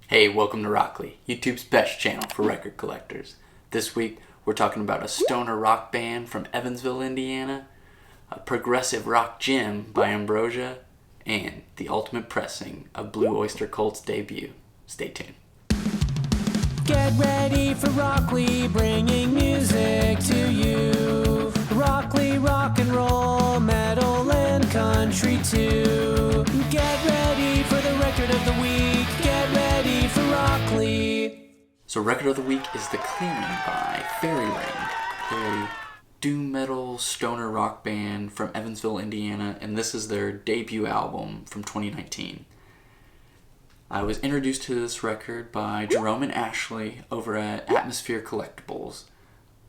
Hey, welcome to Rockoli, YouTube's best channel for record collectors. This week, we're talking about a stoner rock band from Evansville, Indiana, a progressive rock gem by Ambrosia, and the ultimate pressing of Blue Öyster Cult's debut. Stay tuned. Get ready for Rockoli, bringing music to you. Rockoli, rock and roll, metal and country too. Get ready for the record of the week. Get ready for Rockoli. So record of the week is The Clearing by Faerie Ring. They're a doom metal stoner rock band from Evansville, Indiana, and this is their debut album from 2019. I was introduced to this record by Jerome and Ashley over at Atmosphere Collectibles.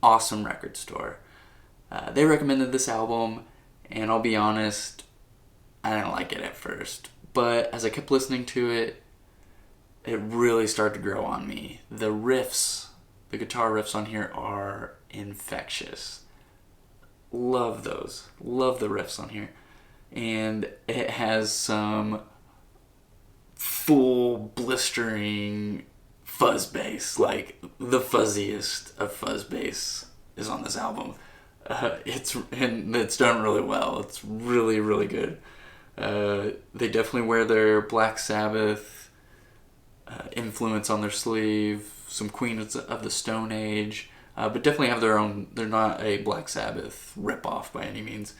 Awesome record store. They recommended this album, and I'll be honest, I didn't like it at first. But as I kept listening to it, it really started to grow on me. The riffs, the guitar riffs on here are infectious. Love those. Love the riffs on here. And it has some full blistering fuzz bass, like the fuzziest of fuzz bass is on this album. It's done really well. It's really, really good. They definitely wear their Black Sabbath influence on their sleeve, some Queens of the Stone Age, but definitely have their own. They're not a Black Sabbath ripoff by any means,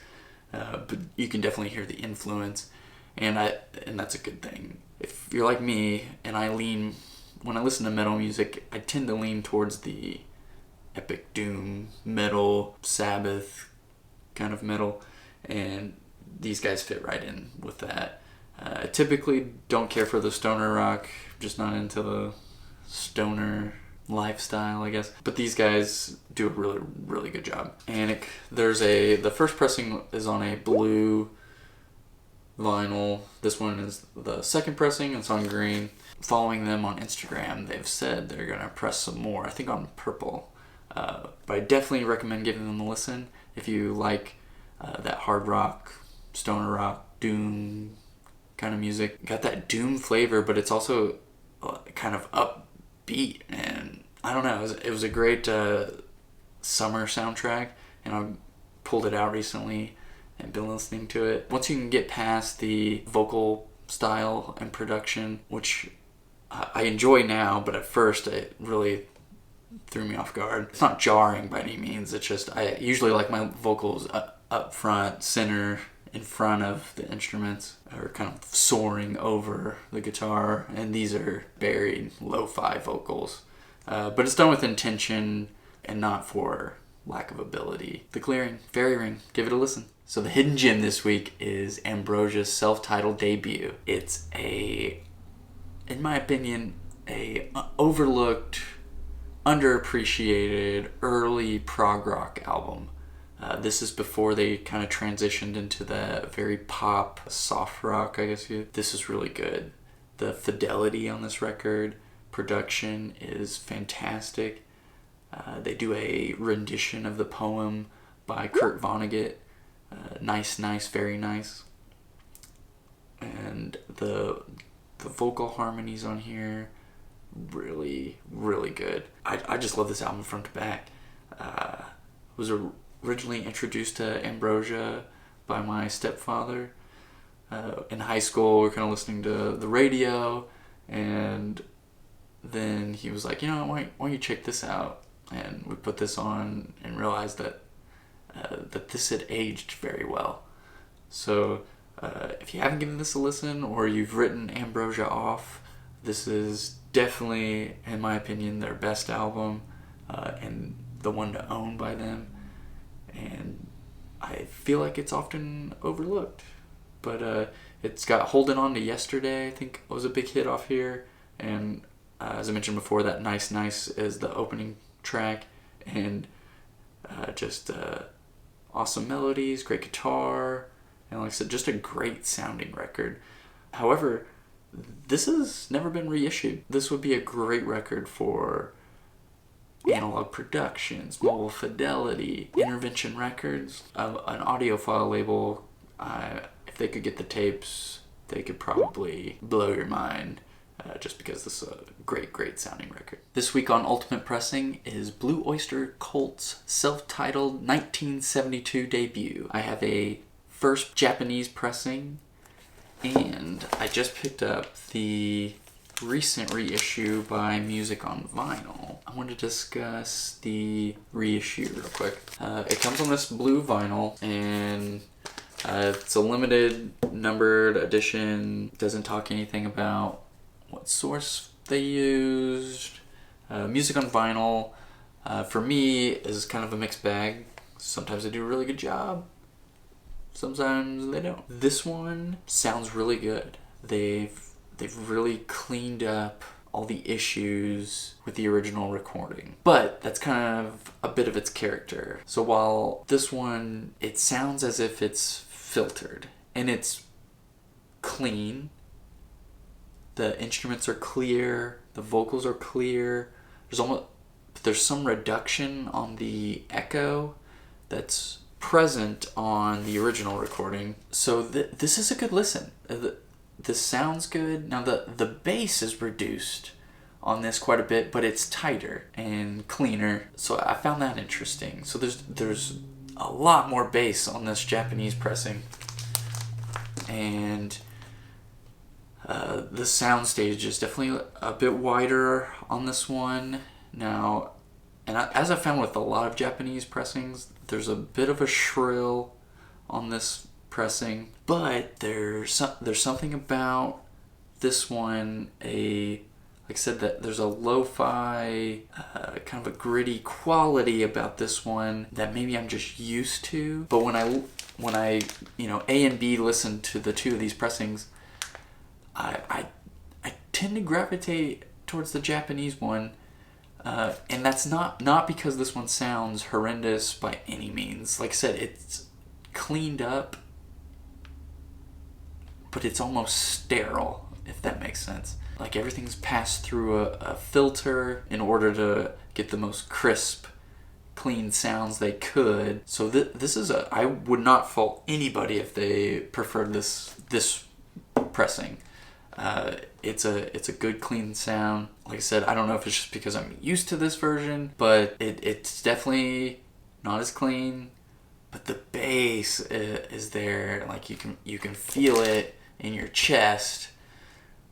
but you can definitely hear the influence, and that's a good thing. If you're like me, and when I listen to metal music, I tend to lean towards the epic doom metal, Sabbath kind of metal, and these guys fit right in with that. I typically don't care for the stoner rock, just not into the stoner lifestyle, I guess. But these guys do a really, really good job. And the first pressing is on a blue vinyl. This one is the second pressing. It's on green. Following them on Instagram, they've said they're going to press some more, I think on purple. But I definitely recommend giving them a listen if you like that hard rock, stoner rock, doom kind of music. Got that doom flavor, but it's also kind of upbeat, and I don't know, it was a great summer soundtrack, and I pulled it out recently and been listening to it. Once you can get past the vocal style and production, which I enjoy now, but at first it really threw me off guard. It's not jarring by any means, it's just I usually like my vocals up front, center, in front of the instruments, or kind of soaring over the guitar, and these are buried lo-fi vocals. But it's done with intention and not for lack of ability. The Clearing, Faerie Ring, give it a listen. So the hidden gem this week is Ambrosia's self-titled debut. It's in my opinion, a overlooked, underappreciated early prog rock album. This is before they kind of transitioned into the very pop, soft rock, I guess. This is really good. The fidelity on this record, production is fantastic. They do a rendition of the poem by Kurt Vonnegut. Nice, very nice. And the vocal harmonies on here, really, really good. I just love this album front to back. Was originally introduced to Ambrosia by my stepfather. In high school, we were kind of listening to the radio, and then he was like, why don't you check this out? And we put this on and realized that this had aged very well. So if you haven't given this a listen, or you've written Ambrosia off, this is definitely, in my opinion, their best album, and the one to own by them. And I feel like it's often overlooked. But it's got Holding On to Yesterday, I think was a big hit off here. And as I mentioned before, that Nice is the opening track. And just awesome melodies, great guitar, and like I said, just a great sounding record. However, this has never been reissued. This would be a great record for Analog Productions, Mobile Fidelity, Intervention Records, an audiophile label. If they could get the tapes, they could probably blow your mind. just because this is a great sounding record. This week on Ultimate Pressing is Blue Öyster Cult's self-titled 1972 debut. I have a first Japanese pressing, and I just picked up the recent reissue by Music on Vinyl. I want to discuss the reissue real quick. It comes on this blue vinyl, and it's a limited numbered edition. Doesn't talk anything about what source they used. Music on Vinyl, for me, is kind of a mixed bag. Sometimes they do a really good job. Sometimes they don't. This one sounds really good. They've really cleaned up all the issues with the original recording. But that's kind of a bit of its character. So while this one, it sounds as if it's filtered and it's clean, the instruments are clear, the vocals are clear, there's some reduction on the echo that's present on the original recording. So this is a good listen. This sounds good. Now the bass is reduced on this quite a bit, but it's tighter and cleaner. So I found that interesting. So there's a lot more bass on this Japanese pressing, and the soundstage is definitely a bit wider on this one. Now, and as I found with a lot of Japanese pressings, there's a bit of a shrill on this pressing, but there's something about this one, like I said, that there's a lo-fi, kind of a gritty quality about this one that maybe I'm just used to. But when I A and B listen to the two of these pressings, I tend to gravitate towards the Japanese one, and that's not because this one sounds horrendous by any means. Like I said, it's cleaned up, but it's almost sterile, if that makes sense. Like everything's passed through a filter in order to get the most crisp, clean sounds they could. So this is I would not fault anybody if they preferred this pressing. It's a good clean sound. Like I said, I don't know if it's just because I'm used to this version, but it's definitely not as clean. But the bass is there. Like you can feel it in your chest,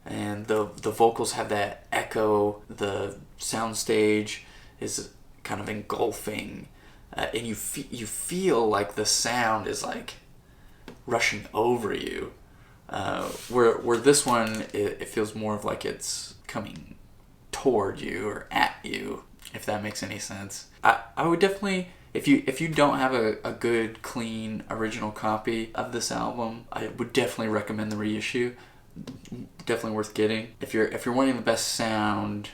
and the vocals have that echo. The soundstage is kind of engulfing, and you feel like the sound is like rushing over you. Where this one, it feels more of like it's coming toward you or at you, if that makes any sense. I would definitely, if you don't have a good, clean, original copy of this album, I would definitely recommend the reissue. Definitely worth getting. If you're wanting the best sound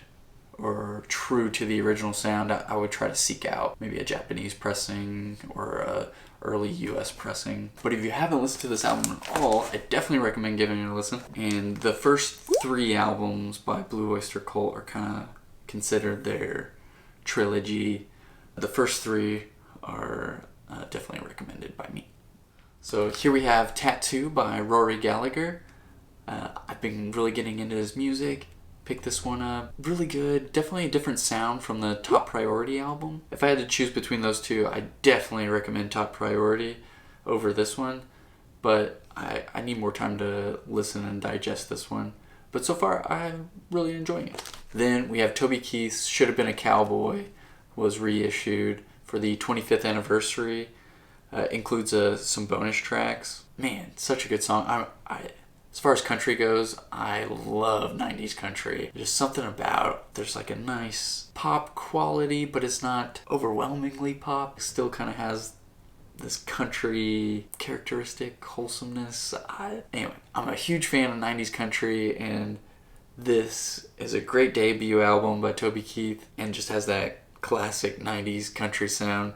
or true to the original sound, I would try to seek out maybe a Japanese pressing or a early US pressing. But if you haven't listened to this album at all, I definitely recommend giving it a listen. And the first 3 albums by Blue Öyster Cult are kind of considered their trilogy. The first 3 are definitely recommended by me. So here we have Tattoo by Rory Gallagher. I've been really getting into his music. Picked this one up. Really good. Definitely a different sound from the Top Priority album. If I had to choose between those two, I definitely recommend Top Priority over this one. But I need more time to listen and digest this one. But so far, I'm really enjoying it. Then we have Toby Keith's Should Have Been a Cowboy, was reissued for the 25th anniversary. Includes some bonus tracks. Man, such a good song. As far as country goes, I love 90s country. There's something about, there's like a nice pop quality, but it's not overwhelmingly pop. It still kind of has this country characteristic, wholesomeness. Anyway, I'm a huge fan of 90s country, and this is a great debut album by Toby Keith, and just has that classic 90s country sound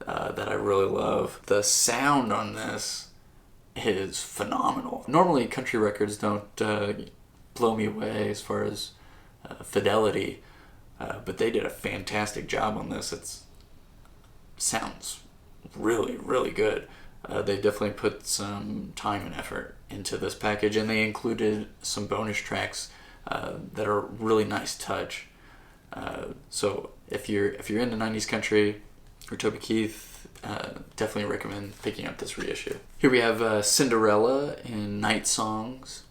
that I really love. The sound on this is phenomenal. Normally country records don't blow me away as far as fidelity, but they did a fantastic job on this. It sounds really, really good. They definitely put some time and effort into this package, and they included some bonus tracks that are really nice touch. So if you're into 90s country or Toby Keith, definitely recommend picking up this reissue. Here we have Cinderella and Night Songs.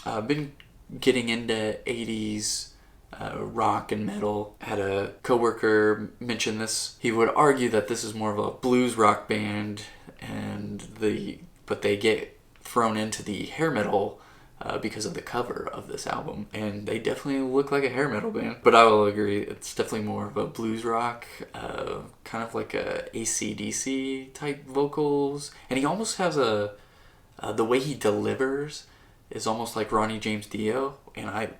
I've been getting into 80s rock and metal. Had a coworker mention this. He would argue that this is more of a blues rock band, but they get thrown into the hair metal because of the cover of this album, and they definitely look like a hair metal band. But I will agree, it's definitely more of a blues rock, kind of like a AC/DC type vocals, and he almost has the way he delivers is almost like Ronnie James Dio, and I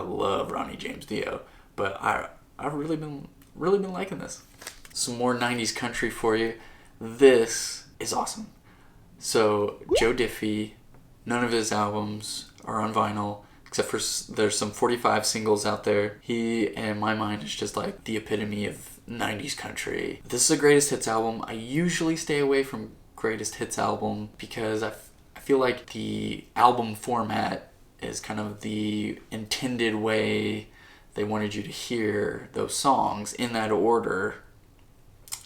love Ronnie James Dio, but I've really been liking this. Some more 90s country for you. This is awesome. So Joe Diffie, none of his albums are on vinyl, except for there's some 45 singles out there. He, in my mind, is just like the epitome of 90s country. This is a greatest hits album. I usually stay away from greatest hits album because I feel like the album format is kind of the intended way they wanted you to hear those songs in that order.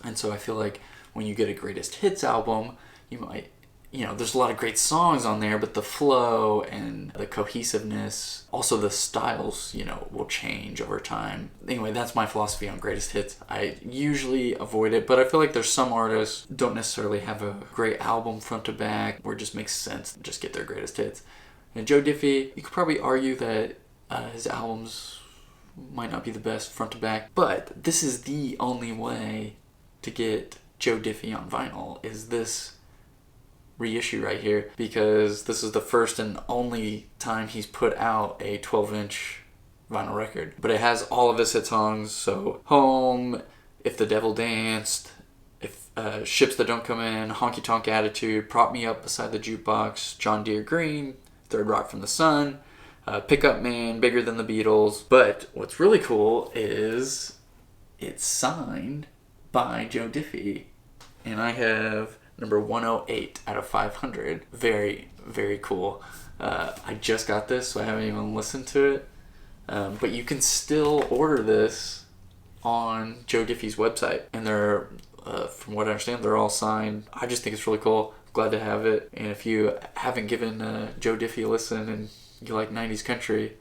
And so I feel like when you get a greatest hits album, you might, there's a lot of great songs on there, but the flow and the cohesiveness, also the styles, will change over time. Anyway, that's my philosophy on greatest hits. I usually avoid it, but I feel like there's some artists don't necessarily have a great album front to back, where it just makes sense to just get their greatest hits. And Joe Diffie, you could probably argue that his albums might not be the best front to back, but this is the only way to get Joe Diffie on vinyl, is this reissue right here, because this is the first and only time he's put out a 12-inch vinyl record. But it has all of his hit songs, so Home, If the Devil Danced, Ships That Don't Come In, Honky Tonk Attitude, Prop Me Up Beside the Jukebox, John Deere Green, Third Rock from the Sun, Pickup Man, Bigger Than the Beatles. But what's really cool is it's signed by Joe Diffie, and I have number 108 out of 500. Very, very cool. I just got this, so I haven't even listened to it. But you can still order this on Joe Diffie's website. And they're, from what I understand, they're all signed. I just think it's really cool. Glad to have it. And if you haven't given Joe Diffie a listen and you like 90s country,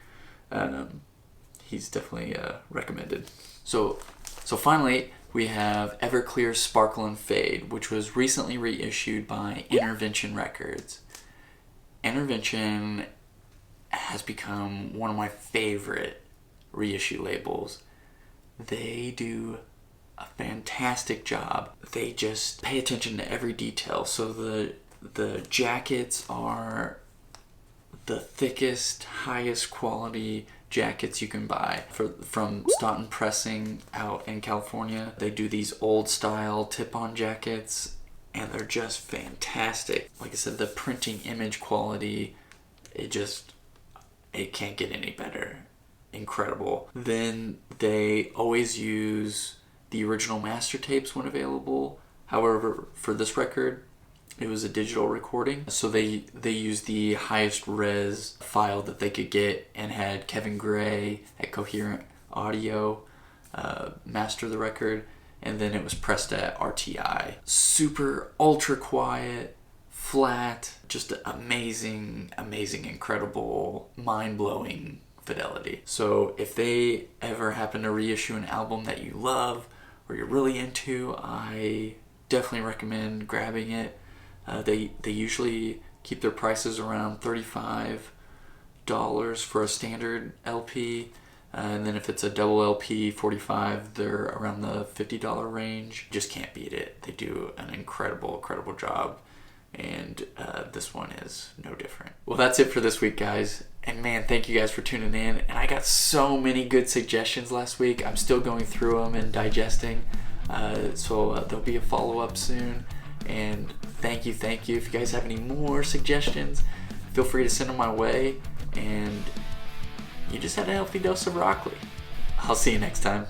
he's definitely recommended. So finally, we have Everclear Sparkle and Fade, which was recently reissued by Intervention Records. Intervention has become one of my favorite reissue labels. They do a fantastic job. They just pay attention to every detail. So the jackets are the thickest, highest quality jackets you can buy from Staunton Pressing out in California. They do these old style tip-on jackets, and they're just fantastic. Like I said, the printing image quality, it can't get any better. Incredible. Then they always use the original master tapes when available. However, for this record, it was a digital recording, so they used the highest res file that they could get, and had Kevin Gray at Coherent Audio master the record, and then it was pressed at RTI. Super ultra quiet, flat, just amazing, incredible, mind-blowing fidelity. So if they ever happen to reissue an album that you love or you're really into, I definitely recommend grabbing it. They usually keep their prices around $35 for a standard LP, and then if it's a double LP, $45, they're around the $50 range. Just can't beat it. They do an incredible job, and this one is no different. Well, that's it for this week, guys. And man, thank you guys for tuning in. And I got so many good suggestions last week. I'm still going through them and digesting, so there'll be a follow-up soon. And thank you. If you guys have any more suggestions, feel free to send them my way. And you just had a healthy dose of Rockoli. I'll see you next time.